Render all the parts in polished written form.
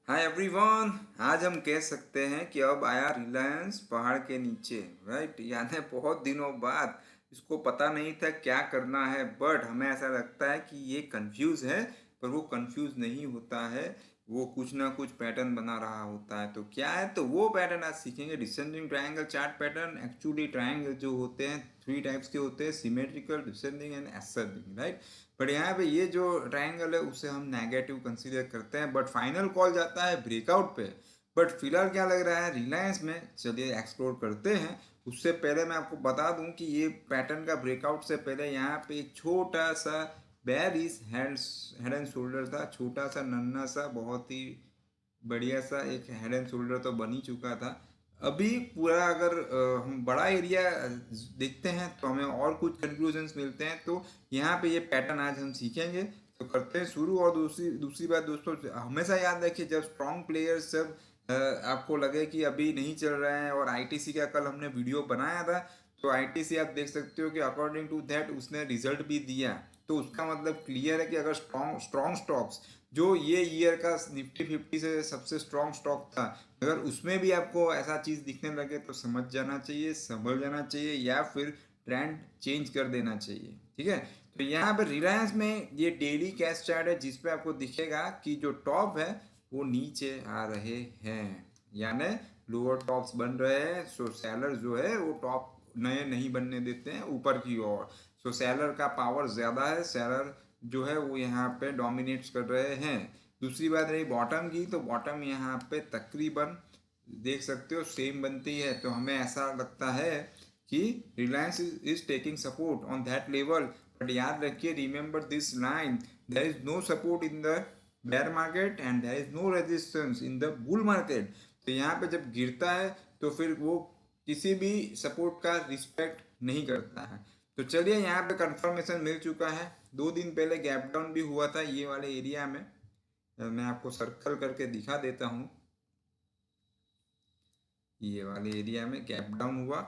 Hi everyone. आज हम कह सकते हैं कि अब आया रिलायंस पहाड़ के नीचे। राइट, यानी बहुत दिनों बाद इसको पता नहीं था क्या करना है, बट हमें ऐसा लगता है कि ये कंफ्यूज है। पर वो कंफ्यूज नहीं होता है, वो कुछ ना कुछ पैटर्न बना रहा होता है। तो क्या है, तो वो पैटर्न आज सीखेंगे। Descending triangle chart pattern. Actually triangle जो होते हैं थ्री टाइप्स के होते हैं, symmetrical, descending and ascending. Right, but यहाँ पे ये जो ट्रायंगल है उसे हम नेगेटिव कंसीडर करते हैं, बट फाइनल कॉल जाता है ब्रेकआउट पे। बट फिलहाल क्या लग रहा है रिलायंस में, चलिए एक्सप्लोर करते हैं। उससे पहले मैं आपको बता दूं कि ये पैटर्न का ब्रेकआउट से पहले यहाँ पे एक छोटा सा बेयरिश हेड एंड शोल्डर था। छोटा सा नन्ना सा बहुत ही बढ़िया सा एक हेड एंड शोल्डर तो बन ही चुका था। अभी पूरा अगर हम बड़ा एरिया देखते हैं तो हमें और कुछ कंक्लूजन्स मिलते हैं। तो यहाँ पे ये पैटर्न आज हम सीखेंगे। तो करते हैं शुरू। और दूसरी दूसरी बात दोस्तों, हमेशा याद रखिए जब स्ट्रॉन्ग प्लेयर्स जब आपको लगे कि अभी नहीं चल रहे हैं, और आईटीसी का कल हमने वीडियो बनाया था, तो आईटीसी आप देख सकते हो कि अकॉर्डिंग टू दैट उसने रिजल्ट भी दिया। तो उसका मतलब क्लियर है कि अगर स्ट्रॉन्ग स्ट्रॉन्ग स्टॉक्स जो ये ईयर का निफ्टी 50 से सबसे स्ट्रॉन्ग स्टॉक था, अगर उसमें भी आपको ऐसा चीज़ दिखने लगे तो समझ जाना चाहिए, संभल जाना चाहिए, या फिर ट्रेंड चेंज कर देना चाहिए। ठीक है, तो यहाँ पर रिलायंस में ये डेली कैश चार्ट है, जिसपे आपको दिखेगा कि जो टॉप है वो नीचे आ रहे हैं, यानी लोअर टॉप्स बन रहे हैं। सो सेलर जो है वो टॉप नए नहीं बनने देते हैं ऊपर की ओर। सो सेलर का पावर ज़्यादा है, सेलर जो है वो यहाँ पे डोमिनेट्स कर रहे हैं। दूसरी बात रही बॉटम की, तो बॉटम यहाँ पे तकरीबन देख सकते हो सेम बनती है। तो हमें ऐसा लगता है कि Reliance is taking support on that level. But याद रखिए, remember this line, there is no support in the bear market and there is no resistance in the bull market. तो यहाँ पे जब गिरता है तो फिर वो किसी भी सपोर्ट का रिस्पेक्ट नहीं करता है। तो चलिए, यहाँ पे कंफर्मेशन मिल चुका है। 2 दिन पहले गैप डाउन भी हुआ था ये वाले एरिया में। मैं आपको सर्कल करके दिखा देता हूँ। ये वाले एरिया में गैप डाउन हुआ,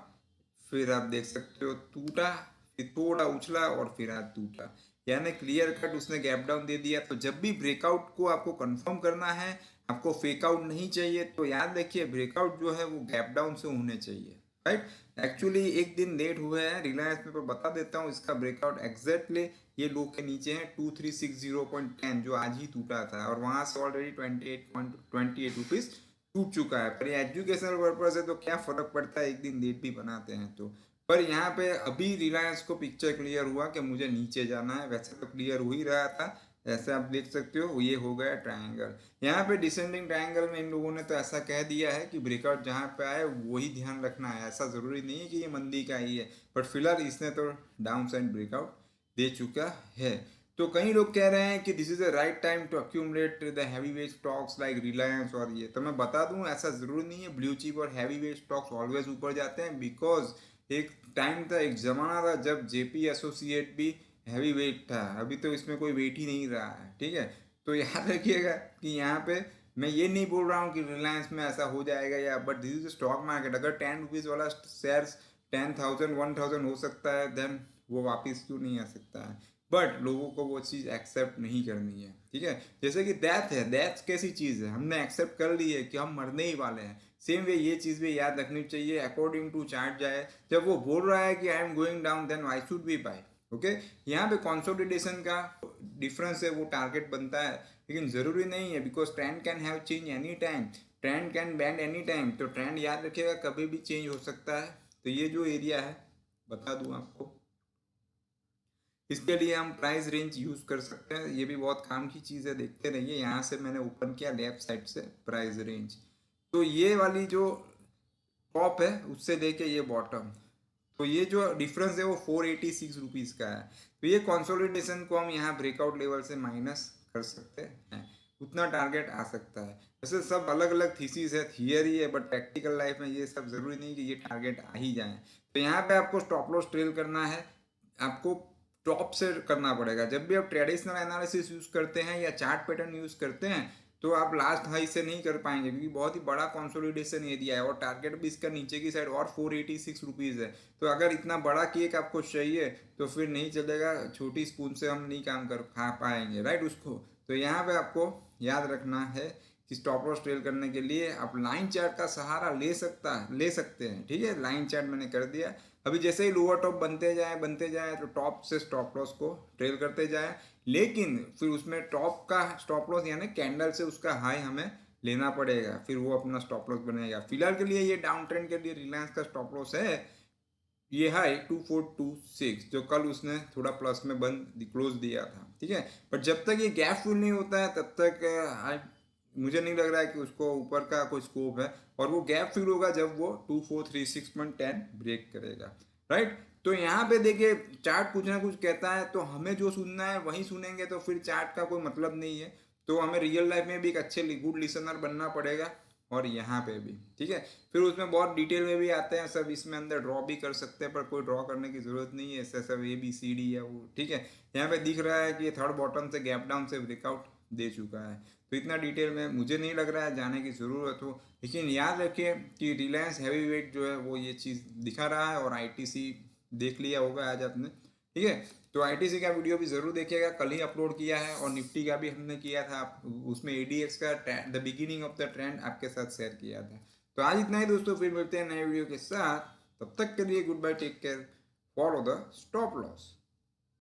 फिर आप देख सकते हो टूटा, फिर थोड़ा उछला और फिर आज टूटा। यानी क्लियर कट उसने गैप डाउन दे दिया। तो जब भी ब्रेकआउट को आपको कंफर्म करना है, आपको फेक आउट नहीं चाहिए, तो याद रखिए ब्रेकआउट जो है वो गैप डाउन से होने चाहिए। राइट, एक्चुअली एक दिन लेट हुए हैं रिलायंस में, पर बता देता हूँ इसका ब्रेकआउट एग्जैक्टली ये लो के नीचे है 2360.10, जो आज ही टूटा था, और वहां से ऑलरेडी 28.28 टूट चुका है। पर ये एजुकेशनल पर्पज है तो क्या फर्क पड़ता है, एक दिन लेट भी बनाते हैं तो। पर यहाँ पे अभी रिलायंस को पिक्चर क्लियर हुआ कि मुझे नीचे जाना है। वैसे तो क्लियर हो ही रहा था, ऐसे आप देख सकते हो ये हो गया ट्रायंगल। यहाँ पे डिसेंडिंग ट्रायंगल में इन लोगों ने तो ऐसा कह दिया है कि ब्रेकआउट जहाँ पे आए वही ध्यान रखना है। ऐसा जरूरी नहीं है कि ये मंदी का ही है, बट फिलहाल इसने तो डाउन साइड ब्रेकआउट दे चुका है। तो कई लोग कह रहे हैं कि this is the right time to accumulate the heavy weight stocks like Reliance. और ये तो मैं बता दूं ऐसा जरूरी नहीं है। ब्लू चिप और हैवी वेट स्टॉक्स ऑलवेज ऊपर जाते हैं, बिकॉज एक टाइम था, एक जमाना था जब जेपी एसोसिएट भी हैवी वेट था। अभी तो इसमें कोई वेट ही नहीं रहा है। ठीक है, तो याद रखिएगा कि यहाँ पे मैं ये नहीं बोल रहा हूँ कि रिलायंस में ऐसा हो जाएगा, या but this is stock market. अगर 10 रुपीज़ वाला शेयर 10,000 1,000 हो सकता है, देन वो वापस क्यों नहीं आ सकता है। बट लोगों को वो चीज़ एक्सेप्ट नहीं करनी है। ठीक है, जैसे कि डेथ है, डेथ कैसी चीज़ है, हमने एक्सेप्ट कर ली है कि हम मरने ही वाले हैं। सेम वे ये चीज़ भी याद रखनी चाहिए। अकॉर्डिंग टू चार्ट जाए, जब वो बोल रहा है कि I am going down, then I should be buy. Okay, यहाँ पे कंसोलिडेशन का डिफरेंस है, वो टारगेट बनता है, लेकिन ज़रूरी नहीं है, because trend can have change any time, trend can band any time. तो ट्रेंड याद रखिएगा कभी भी चेंज हो सकता है। तो ये जो एरिया है, बता दूं आपको, इसके लिए हम प्राइस रेंज यूज़ कर सकते हैं। ये भी बहुत काम की चीज़ है, देखते रहिए। यहाँ से मैंने ओपन किया लेफ्ट साइड से प्राइस रेंज, तो ये वाली जो टॉप है उससे लेके ये बॉटम, तो ये जो डिफरेंस है वो 486 रुपीज़ का है। तो ये कंसोलिडेशन को हम यहाँ ब्रेकआउट लेवल से माइनस कर सकते हैं, उतना टारगेट आ सकता है। वैसे सब अलग अलग थीसिस है, थियरी है, बट प्रैक्टिकल लाइफ में ये सब जरूरी नहीं कि ये टारगेट आ ही जाए। तो यहाँ पे आपको स्टॉप लॉस ट्रेल करना है, आपको टॉप से करना पड़ेगा। जब भी आप ट्रेडिशनल एनालिसिस यूज करते हैं या चार्ट पैटर्न यूज करते हैं, तो आप लास्ट हाई से नहीं कर पाएंगे, क्योंकि बहुत ही बड़ा कंसोलिडेशन एरिया है, और टारगेट भी इसका नीचे की साइड और 486 रुपीज़ है। तो अगर इतना बड़ा केक आपको चाहिए तो फिर नहीं चलेगा, छोटी स्पून से हम नहीं काम कर खा पाएंगे, राइट उसको। तो यहाँ पे आपको याद रखना है कि स्टॉप लॉस ट्रेल करने के लिए आप लाइन चार्ट का सहारा ले सकते हैं। ठीक है, लाइन चार्ट मैंने कर दिया। अभी जैसे ही लोअर टॉप बनते जाए तो टॉप से स्टॉप लॉस को ट्रेल करते जाए, लेकिन फिर उसमें टॉप का स्टॉप लॉस यानी कैंडल से उसका हाई हमें लेना पड़ेगा, फिर वो अपना स्टॉप लॉस बनेगा। फिलहाल के लिए ये डाउन ट्रेंड के लिए रिलायंस का स्टॉप लॉस है ये हाई 2426, जो कल उसने थोड़ा प्लस में बंद क्लोज दिया था। ठीक है, बट जब तक ये गैप फिल नहीं होता है तब तक मुझे नहीं लग रहा है कि उसको ऊपर का कोई स्कोप है, और वो गैप फिल होगा जब वो 2436.10 ब्रेक करेगा। राइट, तो यहाँ पे देखिए चार्ट कुछ ना कुछ कहता है, तो हमें जो सुनना है वही सुनेंगे, तो फिर चार्ट का कोई मतलब नहीं है। तो हमें रियल लाइफ में भी एक अच्छे गुड लिसनर बनना पड़ेगा, और यहाँ पे भी। ठीक है, फिर उसमें बहुत डिटेल में भी आते हैं सब, इसमें अंदर ड्रॉ भी कर सकते हैं, पर कोई ड्रॉ करने की जरूरत नहीं है, ऐसे सब ABCD या वो। ठीक है, यहाँ पे दिख रहा है कि ये थर्ड बॉटम से गैप डाउन से ब्रेकआउट दे चुका है, तो इतना डिटेल में मुझे नहीं लग रहा है जाने की ज़रूरत हो। लेकिन याद रखिए कि रिलायंस हैवी वेट जो है वो ये चीज़ दिखा रहा है, और ITC देख लिया होगा आज आपने। ठीक है, तो ITC का वीडियो भी ज़रूर देखिएगा, कल ही अपलोड किया है, और निफ्टी का भी हमने किया था, उसमें ADX का the beginning of the trend आपके साथ शेयर किया था। तो आज इतना ही दोस्तों, फिर मिलते हैं नए वीडियो के साथ, तब तक के लिए good bye, take care, follow the stop loss.